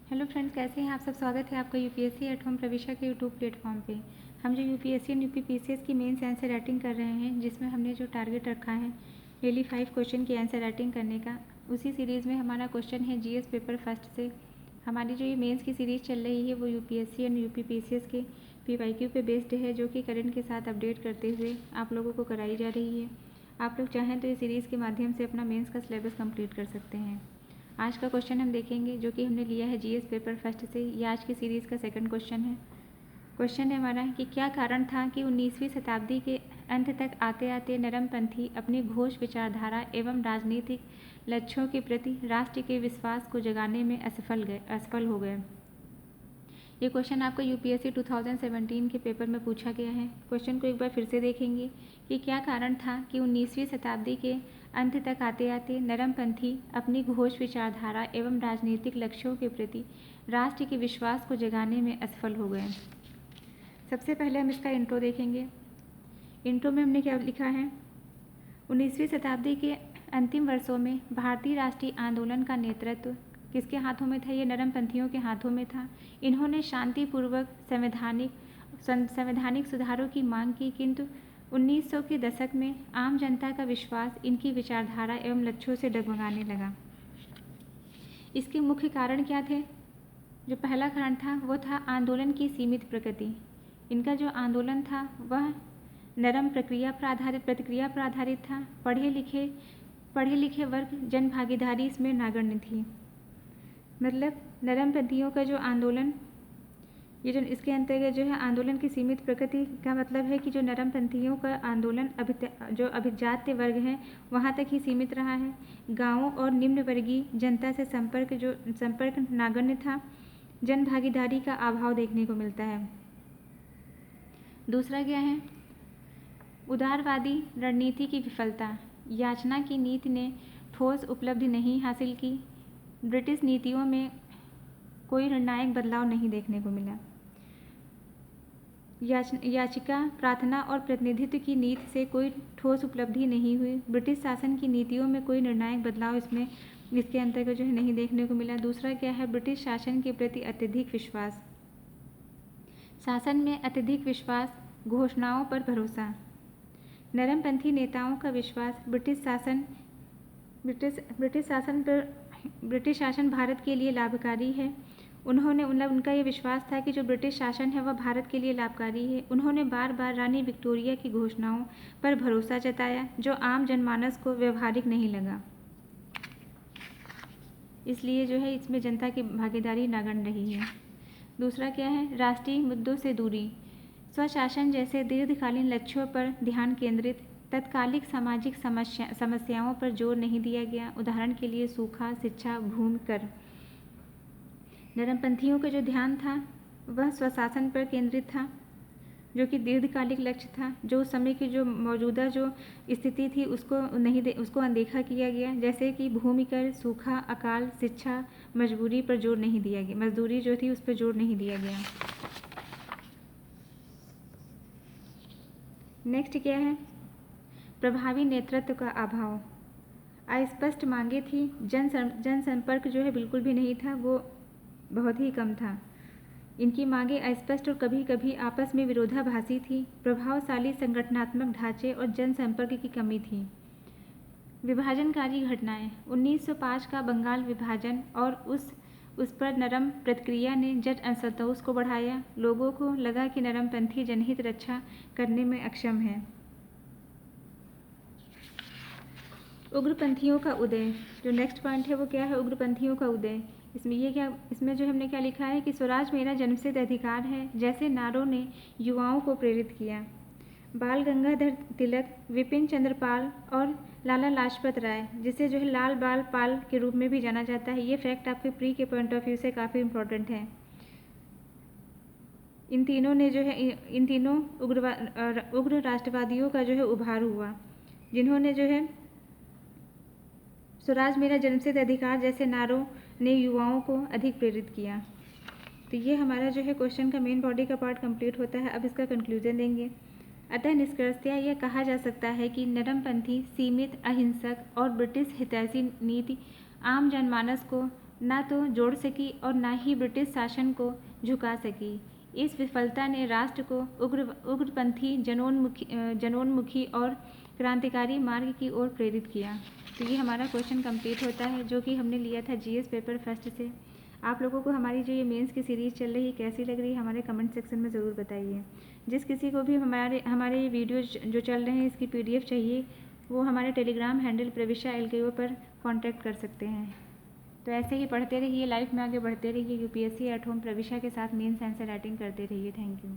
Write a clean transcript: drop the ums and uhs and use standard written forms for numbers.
Hello friends, कैसे हैं आप सब। स्वागत है आपका यूपीएससी एट होम प्रविशा के यूट्यूब प्लेटफॉर्म पे। हम जो यूपीएससी और यूपीपीसीएस की मेंस आंसर राइटिंग कर रहे हैं, जिसमें हमने जो टारगेट रखा है डेली 5 क्वेश्चन की आंसर राइटिंग करने का, उसी सीरीज़ में हमारा क्वेश्चन है जीएस पेपर फर्स्ट से। हमारी जो ये मेंस की सीरीज़ चल रही है वो यूपीएससी और यूपीपीसीएस के पीवाईक्यू पे बेस्ड है, जो कि करंट के साथ अपडेट करते हुए आप लोगों को कराई जा रही है। आप लोग चाहें तो इस सीरीज़ के माध्यम से अपना मेंस का सिलेबस कंप्लीट कर सकते हैं। आज का क्वेश्चन हम देखेंगे, जो कि हमने लिया है जीएस पेपर फर्स्ट से। ये आज की सीरीज़ का सेकंड क्वेश्चन है। क्वेश्चन है हमारा कि क्या कारण था कि 19वीं शताब्दी के अंत तक आते आते नरमपंथी अपनी घोष विचारधारा एवं राजनीतिक लक्ष्यों के प्रति राष्ट्र के विश्वास को जगाने में असफल हो गए। ये क्वेश्चन आपका यूपीएससी 2017 के पेपर में पूछा गया है। क्वेश्चन को एक बार फिर से देखेंगे कि क्या कारण था कि 19वीं शताब्दी के अंत तक आते आते नरमपंथी अपनी घोष विचारधारा एवं राजनीतिक लक्ष्यों के प्रति राष्ट्र के विश्वास को जगाने में असफल हो गए। सबसे पहले हम इसका इंट्रो देखेंगे। इंट्रो में हमने क्या लिखा है, 19वीं शताब्दी के अंतिम वर्षों में भारतीय राष्ट्रीय आंदोलन का नेतृत्व किसके हाथों में था? ये नरमपंथियों के हाथों में था। इन्होंने शांतिपूर्वक संवैधानिक सुधारों की मांग की, किंतु 1900 के दशक में आम जनता का विश्वास इनकी विचारधारा एवं लक्ष्यों से डगमगाने लगा। इसके मुख्य कारण क्या थे? जो पहला कारण था वो था आंदोलन की सीमित प्रकृति। इनका जो आंदोलन था वह नरम प्रतिक्रिया पर आधारित था। पढ़े लिखे वर्ग जन भागीदारी इसमें नगण्य थी। मतलब नरमपंथियों का जो आंदोलन, ये जो इसके अंतर्गत जो है आंदोलन की सीमित प्रकृति का मतलब है कि जो नरमपंथियों का आंदोलन जो अभिजात्य वर्ग है वहाँ तक ही सीमित रहा है। गाँवों और निम्न वर्गीय जनता से संपर्क नगण्य था। जन भागीदारी का अभाव देखने को मिलता है। दूसरा क्या है, उदारवादी रणनीति की विफलता। याचना की नीति ने ठोस उपलब्धि नहीं हासिल की। ब्रिटिश नीतियों में कोई निर्णायक बदलाव नहीं देखने को मिला। याचिका, प्रार्थना और प्रतिनिधित्व की नीति से कोई ठोस उपलब्धि नहीं हुई। ब्रिटिश शासन की नीतियों में कोई निर्णायक बदलाव इसके अंतर्गत जो है नहीं देखने को मिला। दूसरा क्या है, ब्रिटिश शासन के प्रति अत्यधिक विश्वास। शासन में अत्यधिक विश्वास, घोषणाओं पर भरोसा। नरमपंथी नेताओं का विश्वास ब्रिटिश शासन भारत के लिए लाभकारी है। उनका ये विश्वास था कि जो ब्रिटिश शासन है वह भारत के लिए लाभकारी है। उन्होंने बार बार रानी विक्टोरिया की घोषणाओं पर भरोसा जताया, जो आम जनमानस को व्यवहारिक नहीं लगा। इसलिए जो है इसमें जनता की भागीदारी नगण्य रही है। दूसरा क्या है, राष्ट्रीय मुद्दों से दूरी। स्वशासन जैसे दीर्घकालीन लक्ष्यों पर ध्यान केंद्रित, तत्कालिक सामाजिक समस्याओं पर जोर नहीं दिया गया। उदाहरण के लिए सूखा, शिक्षा, भूमि कर। नरमपंथियों का जो ध्यान था वह स्वशासन पर केंद्रित था, जो कि दीर्घकालिक लक्ष्य था। जो उस समय की जो मौजूदा जो स्थिति थी उसको अनदेखा किया गया, जैसे कि भूमि कर, सूखा, अकाल, शिक्षा, मजदूरी जो थी उस पर जोर नहीं दिया गया। नेक्स्ट क्या है, प्रभावी नेतृत्व का अभाव। अस्पष्ट मांगे थी। जनसंपर्क जो है बिल्कुल भी नहीं था, वो बहुत ही कम था। इनकी मांगे अस्पष्ट और कभी कभी आपस में विरोधाभासी थी। प्रभावशाली संगठनात्मक ढांचे और जनसंपर्क की कमी थी। विभाजनकारी घटनाएं। 1905 का बंगाल विभाजन और उस पर नरम प्रतिक्रिया ने जन असंतोष को बढ़ाया। लोगों को लगा कि नरमपंथी जनहित रक्षा करने में अक्षम है। उग्रपंथियों का उदय। जो नेक्स्ट पॉइंट है वो क्या है, उग्रपंथियों का उदय। इसमें जो हमने क्या लिखा है कि स्वराज मेरा जन्मसिद्ध अधिकार है जैसे नारों ने युवाओं को प्रेरित किया। बाल गंगाधर तिलक, विपिन चंद्र पाल और लाला लाजपत राय, जिसे जो है लाल बाल पाल के रूप में भी जाना जाता है। ये फैक्ट आपके प्री के पॉइंट ऑफ व्यू से काफ़ी इम्पोर्टेंट है। इन तीनों उग्र राष्ट्रवादियों का जो है उभार हुआ, जिन्होंने जो है स्वराज मेरा जन्मसिद्ध अधिकार जैसे नारों ने युवाओं को अधिक प्रेरित किया। तो ये हमारा जो है क्वेश्चन का मेन बॉडी का पार्ट कंप्लीट होता है। अब इसका कंक्लूजन देंगे। अतः निष्कर्षतः यह कहा जा सकता है कि नरमपंथी, सीमित, अहिंसक और ब्रिटिश हितैषी नीति आम जनमानस को ना तो जोड़ सकी और ना ही ब्रिटिश शासन को झुका सकी। इस विफलता ने राष्ट्र को उग्रपंथी जनोन्मुखी और क्रांतिकारी मार्ग की ओर प्रेरित किया। तो ये हमारा क्वेश्चन कंप्लीट होता है, जो कि हमने लिया था जीएस पेपर फर्स्ट से। आप लोगों को हमारी जो ये मेंस की सीरीज़ चल रही है कैसी लग रही है हमारे कमेंट सेक्शन में ज़रूर बताइए। जिस किसी को भी हमारे ये वीडियो जो चल रहे हैं इसकी PDF चाहिए, वो हमारे टेलीग्राम हैंडल प्रविशा LKO पर कॉन्टैक्ट कर सकते हैं। तो ऐसे ही पढ़ते रहिए, लाइफ में आगे बढ़ते रहिए। UPSC एट होम प्रविशा के साथ मेंस आंसर राइटिंग करते रहिए। Thank you.